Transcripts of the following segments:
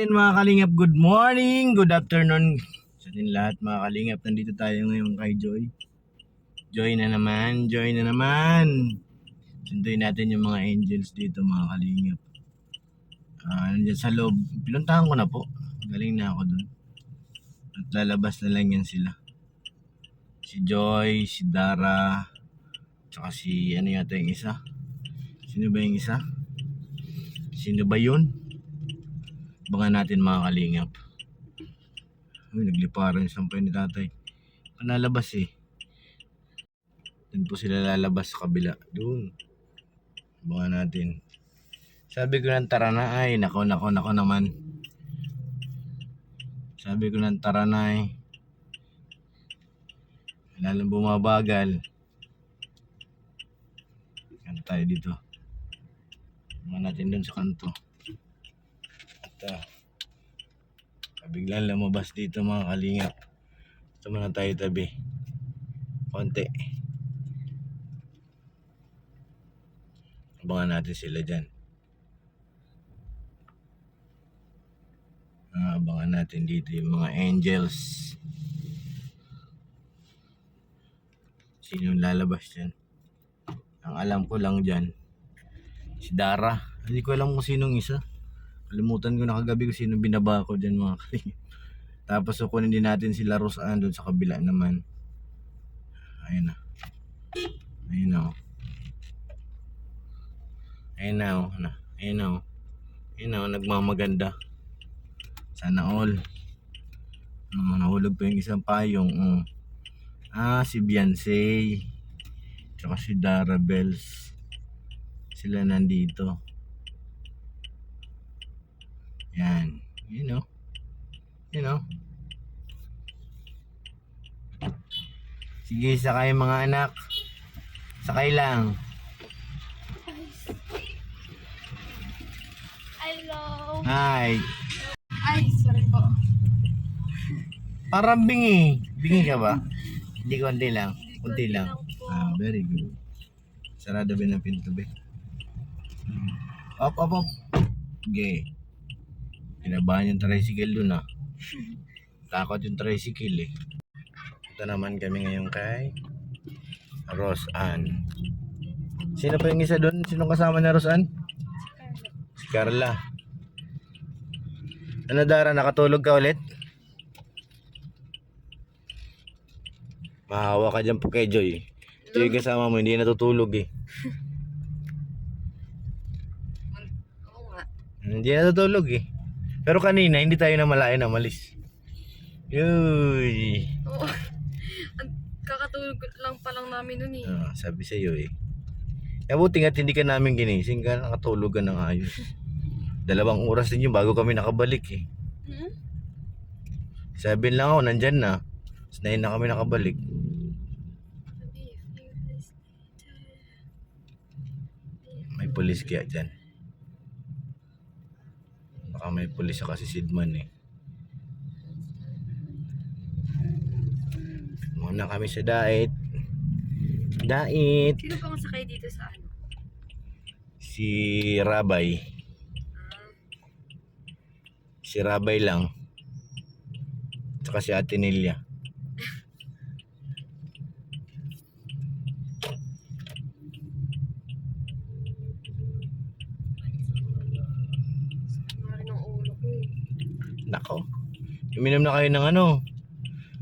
Ayun mga kalingap, good morning, good afternoon sa atin lahat mga kalingap. Nandito tayo ngayon kay Joy. Joy na naman, Joy na naman. Sunduin natin yung mga angels dito mga kalingap. Nandiyan sa loob, pinuntahan ko na po. Galing na ako dun. At lalabas na lang yan sila. Si Joy, si Dara, tsaka si ano yata yung isa. Sino ba yung isa? Sino ba yun? Abangan natin mga kalingap. Uy, nagliparan yung sampay ni tatay. Panalabas eh. Doon po sila lalabas sa kabila. Doon. Abangan natin. Sabi ko ng tara na ay. Nako naman. Sabi ko ng tara na ay. Lalang bumabagal. Ano tayo dito? Abangan natin doon sa kanto. At biglang lumabas dito mga kalingap. Ito muna tayo tabi. Konti. Abangan natin sila dyan. Abangan natin dito yung mga angels. Sino lalabas dyan? Ang alam ko lang dyan, si Dara. Hindi ko alam kung sinong isa. Kalimutan ko na kagabi kung sino binaba ko dyan mga kalingap. Tapos kukunin din natin sila Roseanne doon sa kabila naman. Ayun na. Ayun na. Ayun na. Ayun na. Ayun na. Nagmamaganda. Sana all. Nahulog pa yung isang payong. Si Beyonce. Tsaka si Dara Bells. Sila nandito. Yan. You know. Sige, sakay mga anak. Sakay lang. Hello. Hi. Ay, sorry po. Parang bingi. Bingi ka ba? Hindi, konti lang. Konti lang. po. Very good. Sarado ba ng pinto ba? Up. Okay. Pinabahan yung tricycle dun ah. Takot yung tricycle eh. Ito naman kami ngayon kay Roseanne. Sino pa yung isa dun? Sino kasama na Roseanne? Si Carla. Ano Dara, nakatulog ka ulit? Mahawa ka dyan po kay Joy. Ito yung kasama mo, hindi natutulog eh. Oo nga. Hindi natutulog eh. Pero kanina, hindi tayo namalayan na malis. Yuy. Oo. Kakatulog lang pa lang namin nun eh. Sabi sa'yo eh. Buti nga't hindi ka namin ginising ka, nakatulog ka ng ayos. 2 oras din yun bago kami nakabalik eh. Hmm? 7 lang ako, nandyan na. 9 na kami nakabalik. May pulis kaya dyan. Baka may pulis sa kasi Sidman eh. Muna kami sa Dait. Sino pang sakay dito sa ano? Si Rabay. Si Rabay lang. Tsaka si Ate Nelia. Mari ng ulo ko eh. Nako. Uminom na kayo ng ano.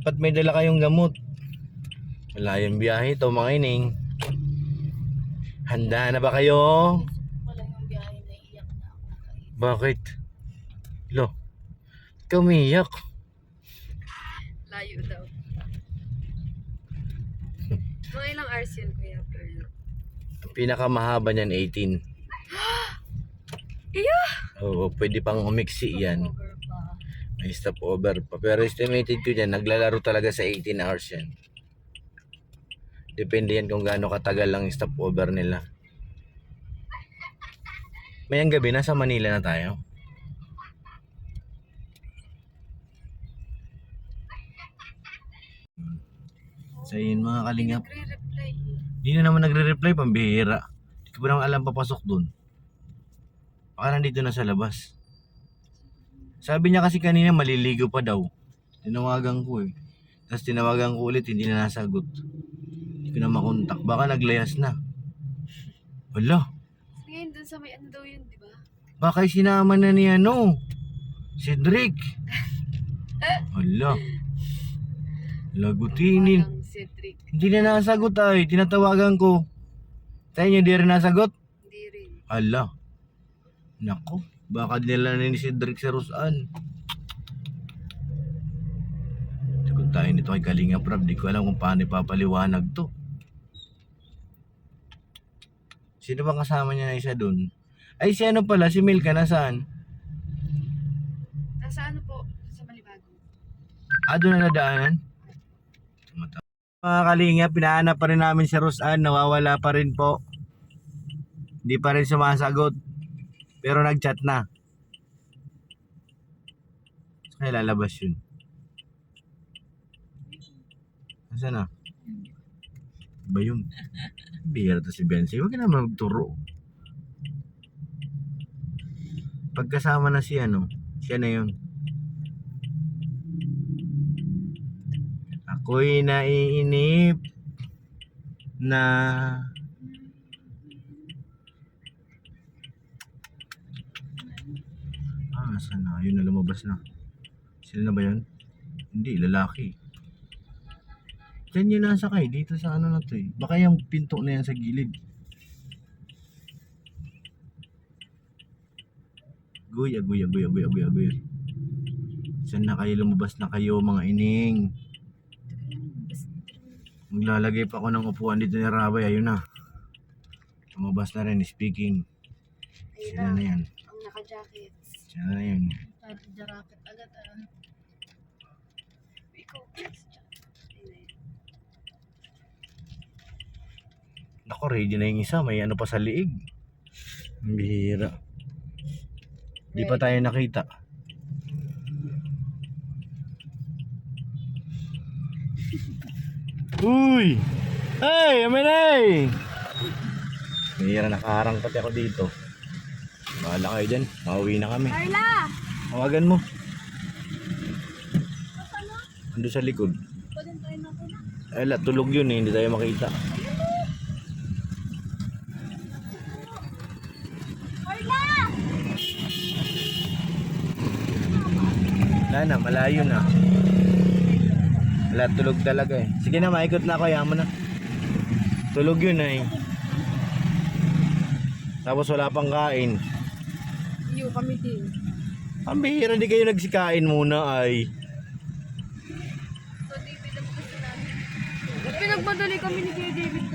Ba't may dala kayong gamot? Malayang biyahe to mga ining. Handa na ba kayo? Wala yung biyahe, naiiyak na ako. Bakit? Lo, ikaw umiyak. Layo daw. Mga ilang hours yun kuya? Ang pinakamahaba niyan 18. Iya! Oo, pwede pang umiksi yan. Over pa. May stopover pa. Pero estimated ko dyan, naglalaro talaga sa 18 hours yan. Depende yan kung gaano katagal lang yung stopover nila. Mayang gabi, nasa Manila na tayo. So yun mga kalingap. Nagre-reply. Hindi na naman nagre-reply, pambihira. Hindi ko pa naman alam papasok dun. Baka nandito na sa labas. Sabi niya kasi kanina maliligo pa daw. Tinawagan ko eh. Tapos tinawagan ko ulit, hindi na nasagot. Hindi ko na makontak. Baka naglayas na. Wala. Ngayon dun sa may ano daw yun, di ba? Baka sinama na ni ano. Si Drake. Wala. Lagutinin. Walang Cedric. Hindi na nasagot ay. Tinatawagan ko. Sa inyo, di rin nasagot? Hindi rin. Hala. Nako. Baka dinala na ni Cedric sa Rosan. Sagot tayo nito kay Kalinga Prab. Di ko alam kung paano ipapaliwanag to. Sino bang kasama niya na isa dun? Ay, si ano pala? Si Milka nasaan? Nasa ano po? Sa Malibago. Doon na nadaanan? Mga Kalinga, pinahanap pa rin namin si Rosan. Nawawala pa rin po. Hindi pa rin sumasagot. Pero nag-chat na. Kaya lalabas yun. Nasaan na? Ba yun? Bihira to si Bensi. Huwag ka naman magturo. Pagkasama na si ano, siya na yun. Ako'y naiinip na saan na? Yun na lumabas na. Sila na ba yun? Hindi, lalaki. Diyan yun nasakay. Dito sa ano na to eh. Baka yung pinto na yan sa gilid. Agoy. Saan na kayo? Lumabas na kayo mga ining. Maglalagay pa ako ng upuan dito ni Rabay. Ayun na. Lumabas na rin. Speaking. Sila na yan. Ang naka-jacket. Sila na yun. Jacket agad. Ikaw, Ako, ready na yung isa. May ano pa sa liig. Ang bihira. Di pa tayo nakita. Uy! Hey! Aminay! Bihira, nakaharang pati ako dito. Bahala kayo dyan. Mauwi na kami. Carla! Tawagan mo. Ando sa likod. Ay, tulog yun eh. Hindi tayo makita. Wala na, malayo na. Wala, tulog talaga eh. Sige na, maikot na ako, yaman na. Tulog yun eh. Tapos wala pang kain. Iyo, kami din. Ang bihira, di kayo nagsikain muna ay. So, David, ang gusto namin. Pinagmadali kami ni Kuya David.